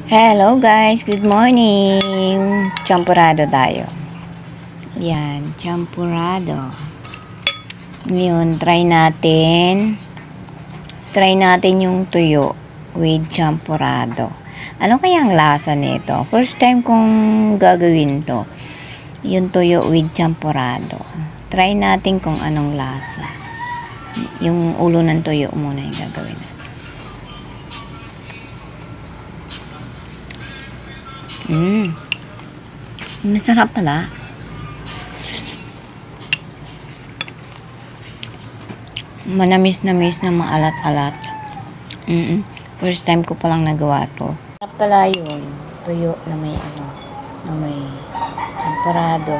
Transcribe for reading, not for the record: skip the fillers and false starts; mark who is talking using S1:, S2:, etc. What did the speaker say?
S1: Hello guys, good morning. Champurado tayo. Yan, champurado. Ngayon, try natin yung tuyo with champurado. Ano kaya ang lasa nito? First time kong gagawin to. Yung tuyo with champurado. Try natin kung anong lasa. Yung ulo ng tuyo muna yung gagawin natin. Masarap pala. Manamis-namis na maalat-alat. First time ko palang nagawa to. Masarap pala yun. Tuyo na may champurado.